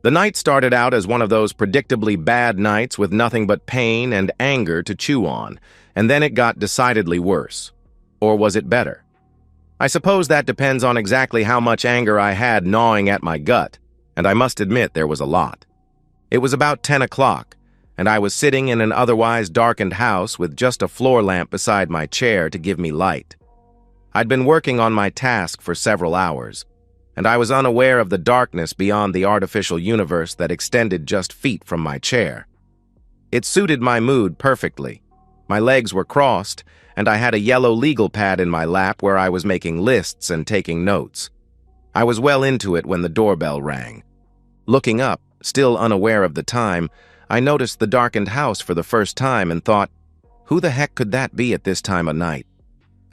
The night started out as one of those predictably bad nights with nothing but pain and anger to chew on, and then it got decidedly worse. Or was it better? I suppose that depends on exactly how much anger I had gnawing at my gut, and I must admit there was a lot. It was about 10 o'clock, and I was sitting in an otherwise darkened house with just a floor lamp beside my chair to give me light. I'd been working on my task for several hours, and I was unaware of the darkness beyond the artificial universe that extended just feet from my chair. It suited my mood perfectly. My legs were crossed, and I had a yellow legal pad in my lap where I was making lists and taking notes. I was well into it when the doorbell rang. Looking up, still unaware of the time, I noticed the darkened house for the first time and thought, who the heck could that be at this time of night?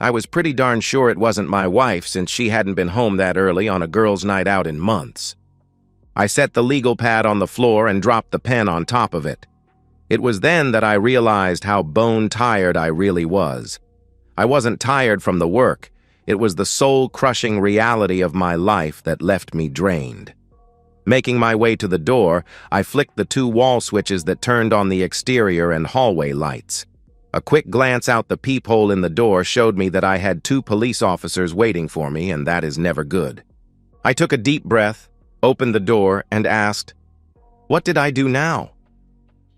I was pretty darn sure it wasn't my wife since she hadn't been home that early on a girls' night out in months. I set the legal pad on the floor and dropped the pen on top of it. It was then that I realized how bone-tired I really was. I wasn't tired from the work. It was the soul-crushing reality of my life that left me drained. Making my way to the door, I flicked the 2 wall switches that turned on the exterior and hallway lights. A quick glance out the peephole in the door showed me that I had 2 police officers waiting for me, and that is never good. I took a deep breath, opened the door, and asked, "What did I do now?"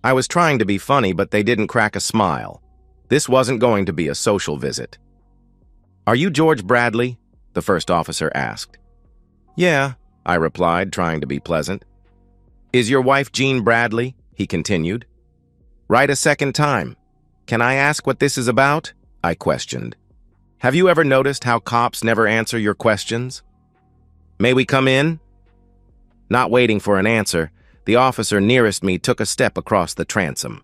I was trying to be funny, but they didn't crack a smile. This wasn't going to be a social visit. "Are you George Bradley?" the first officer asked. "Yeah," I replied, trying to be pleasant. "Is your wife Jean Bradley?" he continued. "Right a second time. Can I ask what this is about?" I questioned. "Have you ever noticed how cops never answer your questions?" "May we come in?" Not waiting for an answer, the officer nearest me took a step across the transom.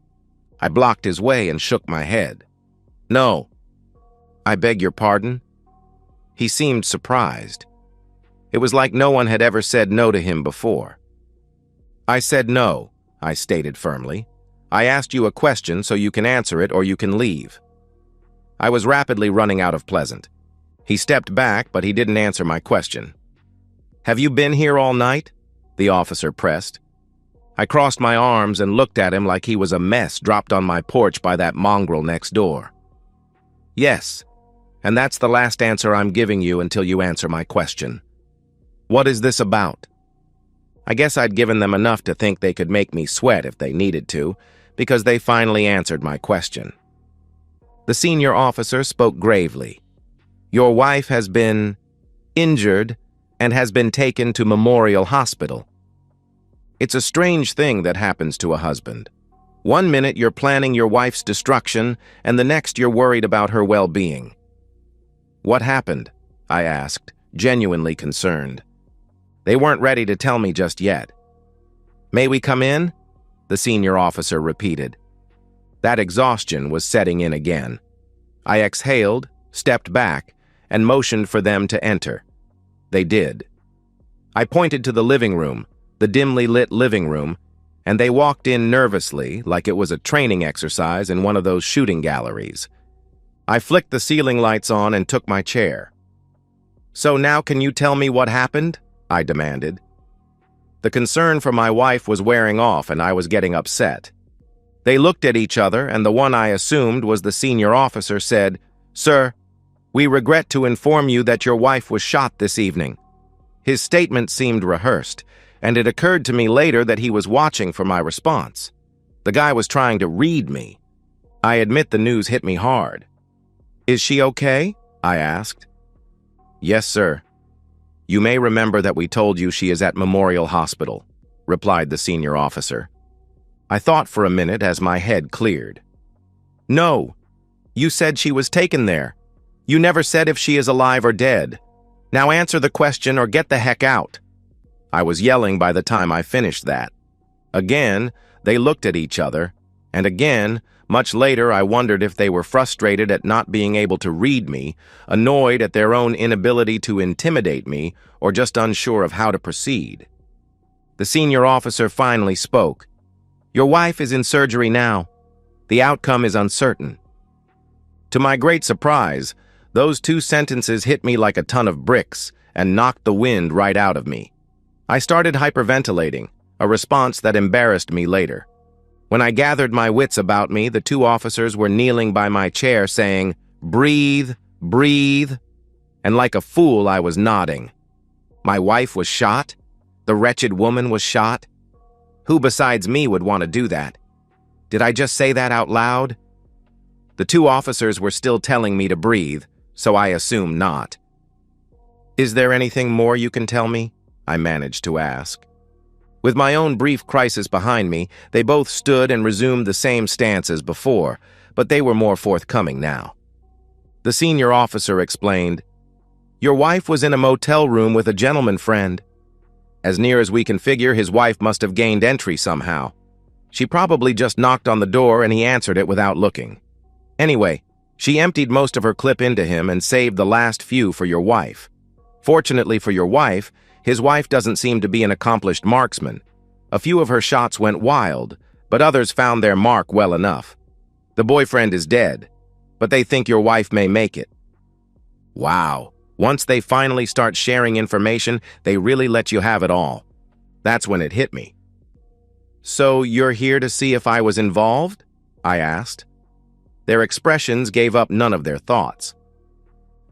I blocked his way and shook my head. "No." "I beg your pardon?" He seemed surprised. It was like no one had ever said no to him before. "I said no," I stated firmly. "I asked you a question so you can answer it or you can leave." I was rapidly running out of pleasant. He stepped back, but he didn't answer my question. "Have you been here all night?" the officer pressed. I crossed my arms and looked at him like he was a mess dropped on my porch by that mongrel next door. "Yes, and that's the last answer I'm giving you until you answer my question. What is this about?" I guess I'd given them enough to think they could make me sweat if they needed to, because they finally answered my question. The senior officer spoke gravely. "Your wife has been injured and has been taken to Memorial Hospital. It's a strange thing that happens to a husband. One minute you're planning your wife's destruction, and the next you're worried about her well-being." "What happened?" I asked, genuinely concerned. They weren't ready to tell me just yet. "May we come in?" the senior officer repeated. That exhaustion was setting in again. I exhaled, stepped back, and motioned for them to enter. They did. I pointed to the living room, the dimly lit living room, and they walked in nervously, like it was a training exercise in one of those shooting galleries. I flicked the ceiling lights on and took my chair. "So now can you tell me what happened?" I demanded. The concern for my wife was wearing off, and I was getting upset. They looked at each other, and the one I assumed was the senior officer said, "Sir, we regret to inform you that your wife was shot this evening." His statement seemed rehearsed, and it occurred to me later that he was watching for my response. The guy was trying to read me. I admit the news hit me hard. "Is she okay?" I asked. "Yes, sir. You may remember that we told you she is at Memorial Hospital," replied the senior officer. I thought for a minute as my head cleared. "No, you said she was taken there. You never said if she is alive or dead. Now answer the question or get the heck out." I was yelling by the time I finished that. Again, they looked at each other, and again, much later, I wondered if they were frustrated at not being able to read me, annoyed at their own inability to intimidate me, or just unsure of how to proceed. The senior officer finally spoke. "Your wife is in surgery now. The outcome is uncertain." To my great surprise, those 2 sentences hit me like a ton of bricks and knocked the wind right out of me. I started hyperventilating. a response that embarrassed me later. When I gathered my wits about me, the two officers were kneeling by my chair saying, "Breathe, breathe," and like a fool I was nodding. My wife was shot? The wretched woman was shot? Who besides me would want to do that? Did I just say that out loud? The two officers were still telling me to breathe, so I assume not. "Is there anything more you can tell me?" I managed to ask. With my own brief crisis behind me, they both stood and resumed the same stance as before, but they were more forthcoming now. The senior officer explained, "Your wife was in a motel room with a gentleman friend. As near as we can figure, his wife must have gained entry somehow. She probably just knocked on the door and he answered it without looking. Anyway, she emptied most of her clip into him and saved the last few for your wife. Fortunately for your wife, his wife doesn't seem to be an accomplished marksman. A few of her shots went wild, but others found their mark well enough. The boyfriend is dead, but they think your wife may make it." Wow. Once they finally start sharing information, they really let you have it all. That's when it hit me. "So you're here to see if I was involved?" I asked. Their expressions gave up none of their thoughts.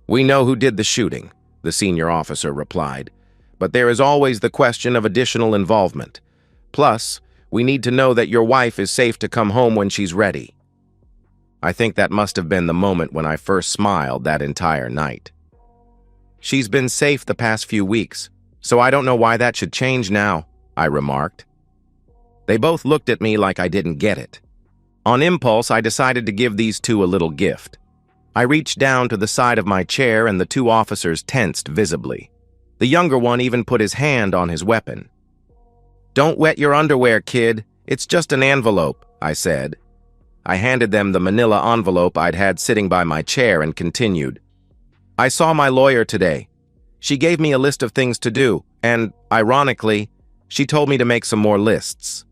"We know who did the shooting," the senior officer replied, "but there is always the question of additional involvement. Plus, we need to know that your wife is safe to come home when she's ready." I think that must have been the moment when I first smiled that entire night. "She's been safe the past few weeks, so I don't know why that should change now," I remarked. They both looked at me like I didn't get it. On impulse, I decided to give these two a little gift. I reached down to the side of my chair and the two officers tensed visibly. The younger one even put his hand on his weapon. "Don't wet your underwear, kid. It's just an envelope," I said. I handed them the manila envelope I'd had sitting by my chair and continued. "I saw my lawyer today. She gave me a list of things to do, and, ironically, she told me to make some more lists."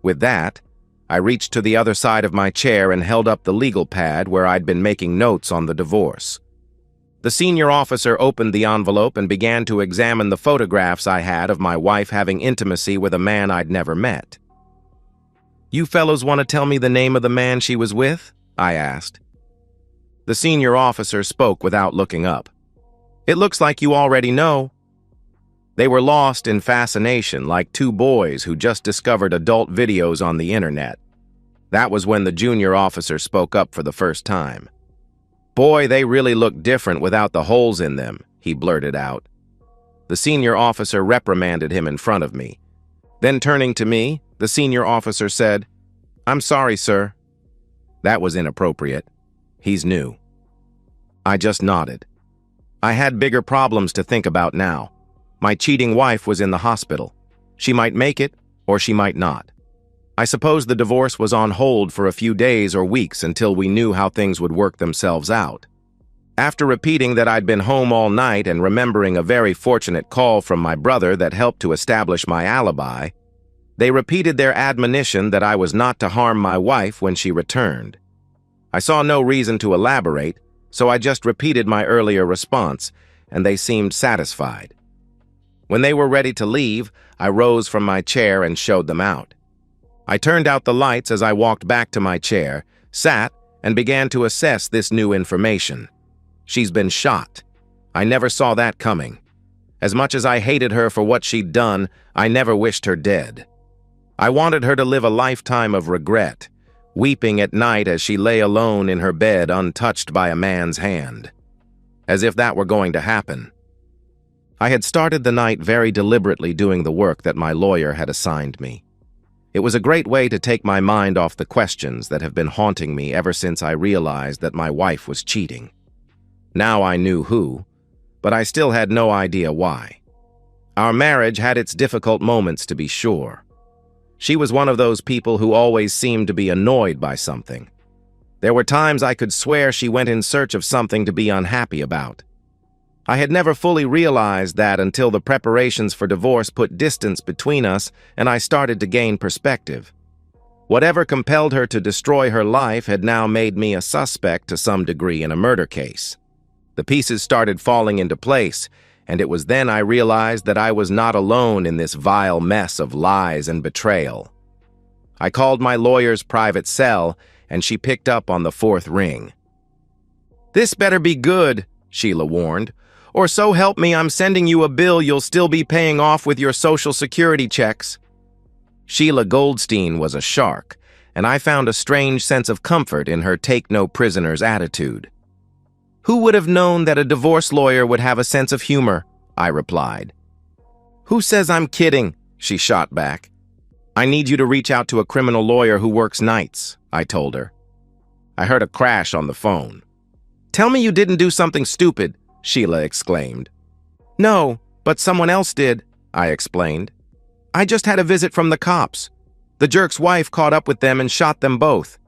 With that, I reached to the other side of my chair and held up the legal pad where I'd been making notes on the divorce. The senior officer opened the envelope and began to examine the photographs I had of my wife having intimacy with a man I'd never met. "You fellows want to tell me the name of the man she was with?" I asked. The senior officer spoke without looking up. "It looks like you already know." They were lost in fascination like two boys who just discovered adult videos on the internet. That was when the junior officer spoke up for the first time. "Boy, they really look different without the holes in them," he blurted out. The senior officer reprimanded him in front of me. Then turning to me, the senior officer said, "I'm sorry, sir." That was inappropriate. He's new. I just nodded. I had bigger problems to think about now. My cheating wife was in the hospital. She might make it, or she might not. I suppose the divorce was on hold for a few days or weeks until we knew how things would work themselves out. After repeating that I'd been home all night and remembering a very fortunate call from my brother that helped to establish my alibi, they repeated their admonition that I was not to harm my wife when she returned. I saw no reason to elaborate, so I just repeated my earlier response, and they seemed satisfied. When they were ready to leave, I rose from my chair and showed them out. I turned out the lights as I walked back to my chair, sat, and began to assess this new information. She's been shot. I never saw that coming. As much as I hated her for what she'd done, I never wished her dead. I wanted her to live a lifetime of regret, weeping at night as she lay alone in her bed untouched by a man's hand. As if that were going to happen. I had started the night very deliberately doing the work that my lawyer had assigned me. It was a great way to take my mind off the questions that have been haunting me ever since I realized that my wife was cheating. Now I knew who, but I still had no idea why. Our marriage had its difficult moments, to be sure. She was one of those people who always seemed to be annoyed by something. There were times I could swear she went in search of something to be unhappy about. I had never fully realized that until the preparations for divorce put distance between us and I started to gain perspective. Whatever compelled her to destroy her life had now made me a suspect to some degree in a murder case. The pieces started falling into place, and it was then I realized that I was not alone in this vile mess of lies and betrayal. I called my lawyer's private cell, and she picked up on the fourth ring. "This better be good," Sheila warned, "or so help me I'm sending you a bill you'll still be paying off with your Social Security checks." Sheila Goldstein was a shark, and I found a strange sense of comfort in her take-no-prisoners attitude. "Who would have known that a divorce lawyer would have a sense of humor?" I replied. "Who says I'm kidding?" she shot back. "I need you to reach out to a criminal lawyer who works nights," I told her. I heard a crash on the phone. "Tell me you didn't do something stupid," Sheila exclaimed. "No, but someone else did," I explained. "I just had a visit from the cops. The jerk's wife caught up with them and shot them both.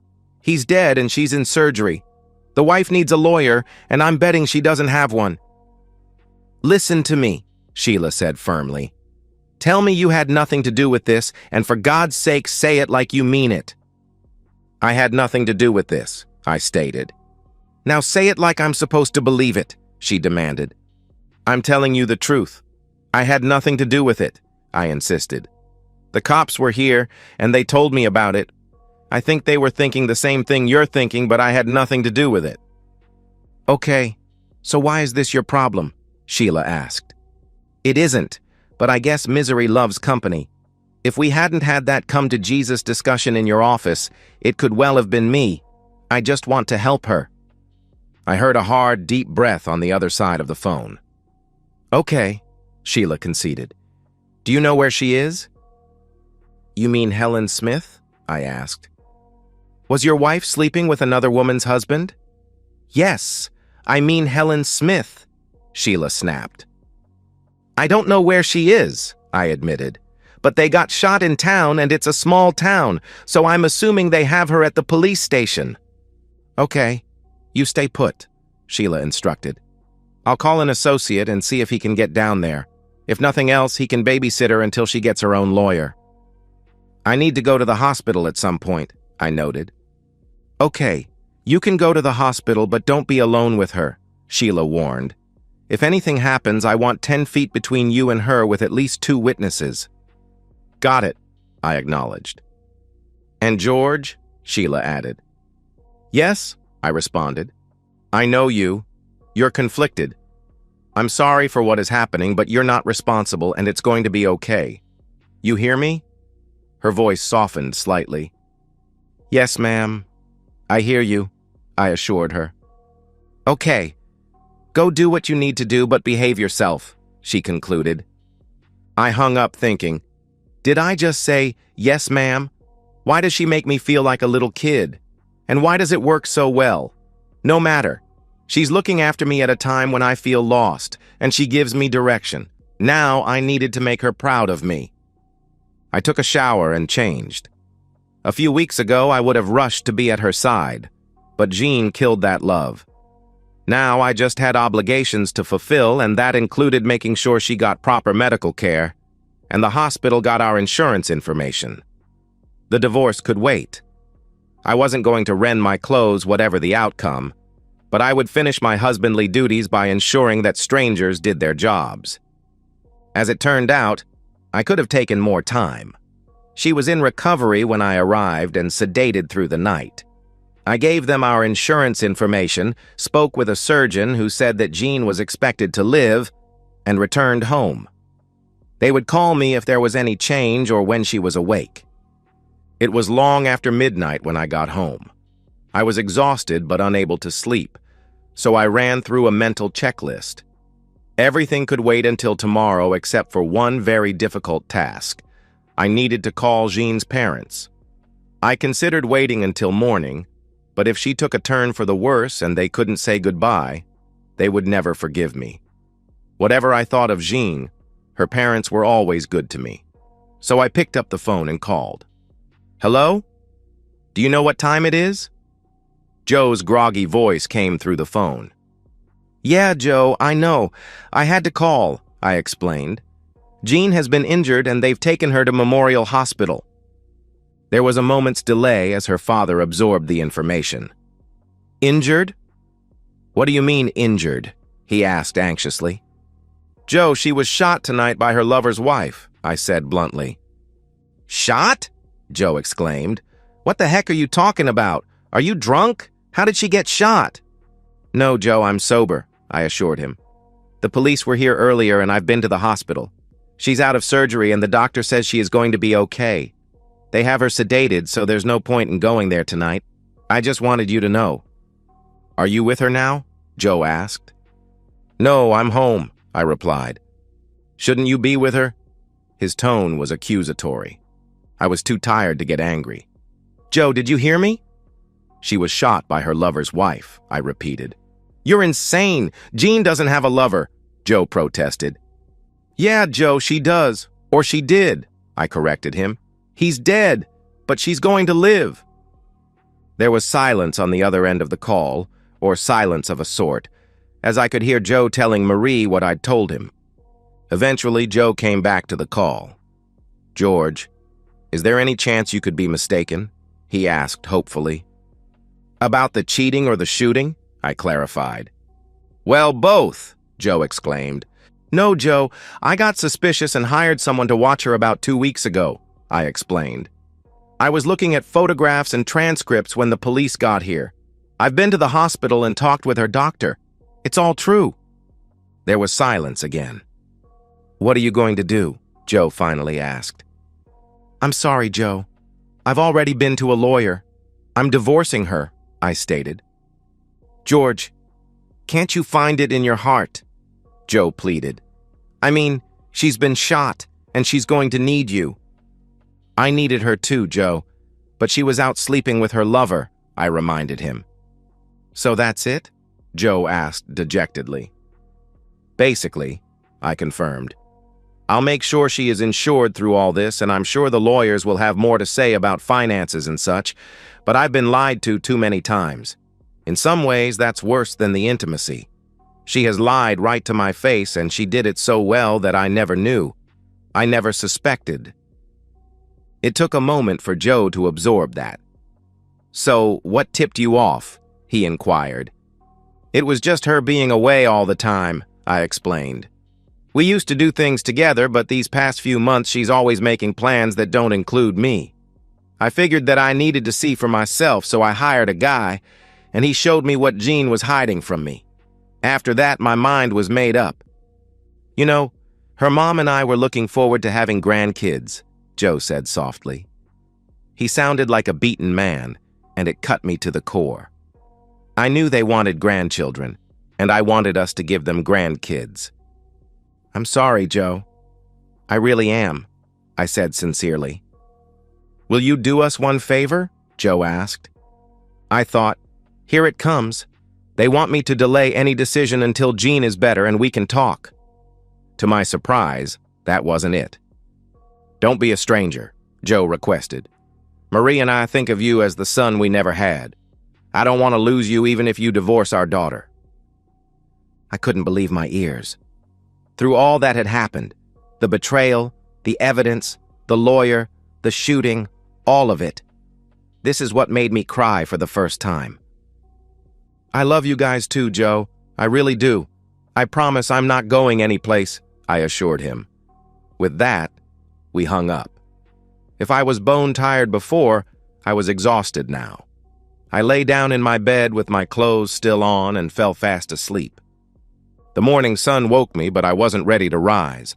He's dead and she's in surgery. The wife needs a lawyer, and I'm betting she doesn't have one." "Listen to me," Sheila said firmly. "Tell me you had nothing to do with this, and for God's sake, say it like you mean it." "I had nothing to do with this," I stated. "Now say it like I'm supposed to believe it," she demanded. "I'm telling you the truth. I had nothing to do with it," I insisted. "The cops were here, and they told me about it. I think they were thinking the same thing you're thinking, but I had nothing to do with it." "Okay, so why is this your problem?" Sheila asked. "It isn't, but I guess misery loves company. If we hadn't had that come-to-Jesus discussion in your office, it could well have been me. I just want to help her." I heard a hard, deep breath on the other side of the phone. "Okay," Sheila conceded. "Do you know where she is?" "You mean Helen Smith?" I asked. "Was your wife sleeping with another woman's husband?" "Yes, I mean Helen Smith," Sheila snapped. "I don't know where she is," I admitted, "but they got shot in town and it's a small town, so I'm assuming they have her at the police station." "Okay, you stay put," Sheila instructed. "I'll call an associate and see if he can get down there. If nothing else, he can babysit her until she gets her own lawyer." "I need to go to the hospital at some point," I noted. "Okay, you can go to the hospital, but don't be alone with her," Sheila warned. "If anything happens, I want 10 feet between you and her with at least 2 witnesses." "Got it," I acknowledged. "And George?" Sheila added. "Yes," I responded. "I know you. You're conflicted. I'm sorry for what is happening, but you're not responsible, and it's going to be okay. You hear me?" Her voice softened slightly. "Yes, ma'am. I hear you," I assured her. "Okay. Go do what you need to do, but behave yourself," she concluded. I hung up thinking, did I just say, "Yes, ma'am"? Why does she make me feel like a little kid? And why does it work so well? No matter. She's looking after me at a time when I feel lost, and she gives me direction. Now I needed to make her proud of me. I took a shower and changed. A few weeks ago, I would have rushed to be at her side, but Jean killed that love. Now I just had obligations to fulfill, and that included making sure she got proper medical care, and the hospital got our insurance information. The divorce could wait. I wasn't going to rend my clothes whatever the outcome, but I would finish my husbandly duties by ensuring that strangers did their jobs. As it turned out, I could have taken more time. She was in recovery when I arrived and sedated through the night. I gave them our insurance information, spoke with a surgeon who said that Jean was expected to live, and returned home. They would call me if there was any change or when she was awake. It was long after midnight when I got home. I was exhausted but unable to sleep, so I ran through a mental checklist. Everything could wait until tomorrow except for one very difficult task. I needed to call Jean's parents. I considered waiting until morning, but if she took a turn for the worse and they couldn't say goodbye, they would never forgive me. Whatever I thought of Jean, her parents were always good to me. So I picked up the phone and called. "Hello? Do you know what time it is?" Joe's groggy voice came through the phone. "Yeah, Joe, I know. I had to call," I explained. "Jean has been injured and they've taken her to Memorial Hospital." There was a moment's delay as her father absorbed the information. "Injured? What do you mean, injured?" he asked anxiously. Joe, she was shot tonight by her lover's wife, I said bluntly. Shot? Joe exclaimed. What the heck are you talking about? Are you drunk? How did she get shot? No, Joe, I'm sober, I assured him. The police were here earlier and I've been to the hospital. She's out of surgery and the doctor says she is going to be okay. They have her sedated, so there's no point in going there tonight. I just wanted you to know. Are you with her now? Joe asked. No, I'm home, I replied. Shouldn't you be with her? His tone was accusatory. I was too tired to get angry. Joe, did you hear me? She was shot by her lover's wife, I repeated. You're insane. Jean doesn't have a lover, Joe protested. Yeah, Joe, she does. Or she did, I corrected him. He's dead, but she's going to live. There was silence on the other end of the call, or silence of a sort, as I could hear Joe telling Marie what I'd told him. Eventually, Joe came back to the call. George, is there any chance you could be mistaken? He asked hopefully. About the cheating or the shooting? I clarified. Well, both, Joe exclaimed. No, Joe, I got suspicious and hired someone to watch her about 2 weeks ago, I explained. I was looking at photographs and transcripts when the police got here. I've been to the hospital and talked with her doctor. It's all true. There was silence again. What are you going to do? Joe finally asked. I'm sorry, Joe. I've already been to a lawyer. I'm divorcing her, I stated. George, can't you find it in your heart? Joe pleaded. I mean, she's been shot, and she's going to need you. I needed her too, Joe, but she was out sleeping with her lover, I reminded him. So that's it? Joe asked dejectedly. Basically, I confirmed. I'll make sure she is insured through all this, and I'm sure the lawyers will have more to say about finances and such, but I've been lied to too many times. In some ways, that's worse than the intimacy. She has lied right to my face, and she did it so well that I never knew. I never suspected. It took a moment for Joe to absorb that. So, what tipped you off? He inquired. It was just her being away all the time, I explained. We used to do things together, but these past few months she's always making plans that don't include me. I figured that I needed to see for myself, so I hired a guy, and he showed me what Jean was hiding from me. After that, my mind was made up. You know, her mom and I were looking forward to having grandkids, Joe said softly. He sounded like a beaten man, and it cut me to the core. I knew they wanted grandchildren, and I wanted us to give them grandkids. I'm sorry, Joe. I really am, I said sincerely. Will you do us one favor? Joe asked. I thought, here it comes. They want me to delay any decision until Jean is better and we can talk. To my surprise, that wasn't it. Don't be a stranger, Joe requested. Marie and I think of you as the son we never had. I don't want to lose you even if you divorce our daughter. I couldn't believe my ears. Through all that had happened, the betrayal, the evidence, the lawyer, the shooting, all of it, this is what made me cry for the first time. I love you guys too, Joe. I really do. I promise I'm not going anyplace, I assured him. With that, we hung up. If I was bone-tired before, I was exhausted now. I lay down in my bed with my clothes still on and fell fast asleep. The morning sun woke me, but I wasn't ready to rise.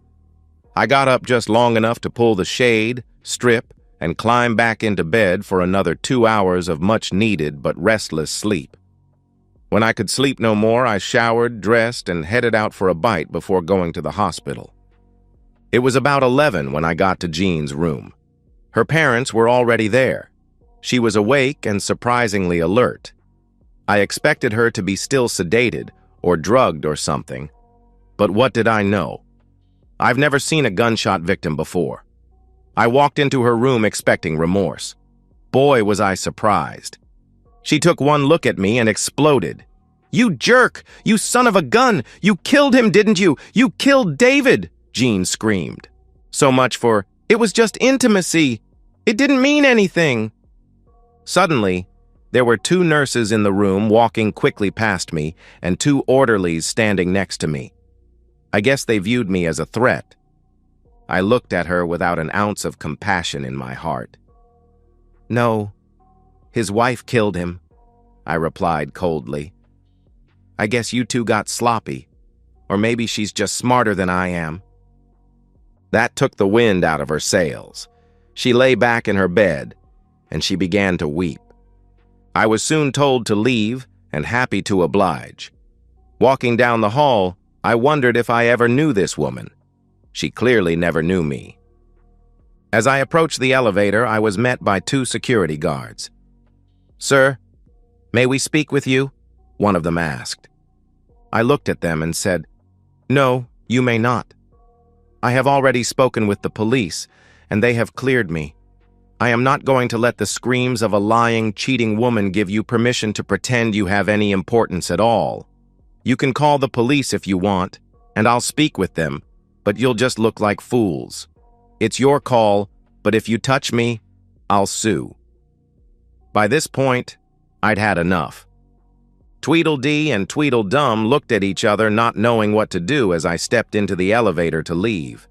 I got up just long enough to pull the shade, strip, and climb back into bed for another 2 hours of much-needed but restless sleep. When I could sleep no more, I showered, dressed, and headed out for a bite before going to the hospital. It was about 11 when I got to Jean's room. Her parents were already there. She was awake and surprisingly alert. I expected her to be still sedated or drugged or something, but what did I know? I've never seen a gunshot victim before. I walked into her room expecting remorse. Boy, was I surprised. She took one look at me and exploded. You jerk! You son of a gun! You killed him, didn't you? You killed David! Jean screamed. So much for, it was just intimacy. It didn't mean anything. Suddenly, there were 2 nurses in the room walking quickly past me and 2 orderlies standing next to me. I guess they viewed me as a threat. I looked at her without an ounce of compassion in my heart. "No, his wife killed him," I replied coldly. "I guess you two got sloppy, or maybe she's just smarter than I am." That took the wind out of her sails. She lay back in her bed, and she began to weep. I was soon told to leave and happy to oblige. Walking down the hall, I wondered if I ever knew this woman. She clearly never knew me. As I approached the elevator, I was met by 2 security guards. "Sir, may we speak with you?" one of them asked. I looked at them and said, "No, you may not. I have already spoken with the police, and they have cleared me. I am not going to let the screams of a lying, cheating woman give you permission to pretend you have any importance at all. You can call the police if you want, and I'll speak with them, but you'll just look like fools. It's your call, but if you touch me, I'll sue." By this point, I'd had enough. Tweedledee and Tweedledum looked at each other, not knowing what to do as I stepped into the elevator to leave.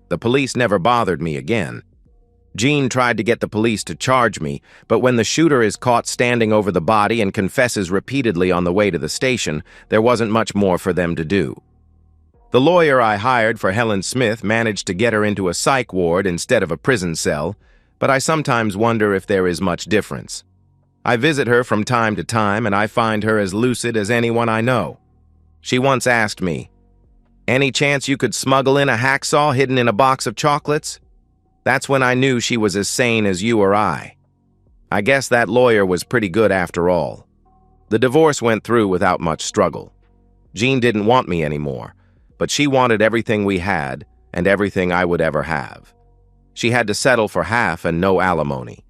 The police never bothered me again. Jean tried to get the police to charge me, but when the shooter is caught standing over the body and confesses repeatedly on the way to the station, there wasn't much more for them to do. The lawyer I hired for Helen Smith managed to get her into a psych ward instead of a prison cell, but I sometimes wonder if there is much difference. I visit her from time to time, and I find her as lucid as anyone I know. She once asked me, "Any chance you could smuggle in a hacksaw hidden in a box of chocolates?" That's when I knew she was as sane as you or I. I guess that lawyer was pretty good after all. The divorce went through without much struggle. Jean didn't want me anymore, but she wanted everything we had and everything I would ever have. She had to settle for half and no alimony.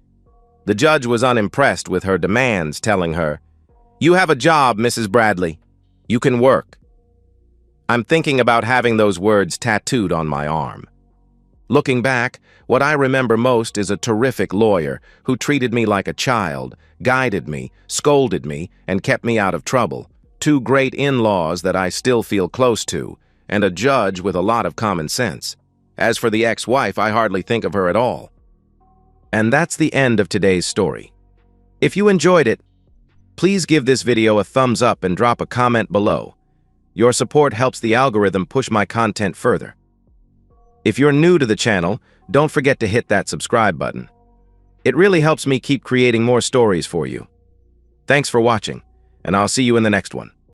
The judge was unimpressed with her demands, telling her, "You have a job, Mrs. Bradley. You can work." I'm thinking about having those words tattooed on my arm. Looking back, what I remember most is a terrific lawyer who treated me like a child, guided me, scolded me, and kept me out of trouble, 2 great in-laws that I still feel close to, and a judge with a lot of common sense. As for the ex-wife, I hardly think of her at all. And that's the end of today's story. If you enjoyed it, please give this video a thumbs up and drop a comment below. Your support helps the algorithm push my content further. If you're new to the channel, don't forget to hit that subscribe button. It really helps me keep creating more stories for you. Thanks for watching, and I'll see you in the next one.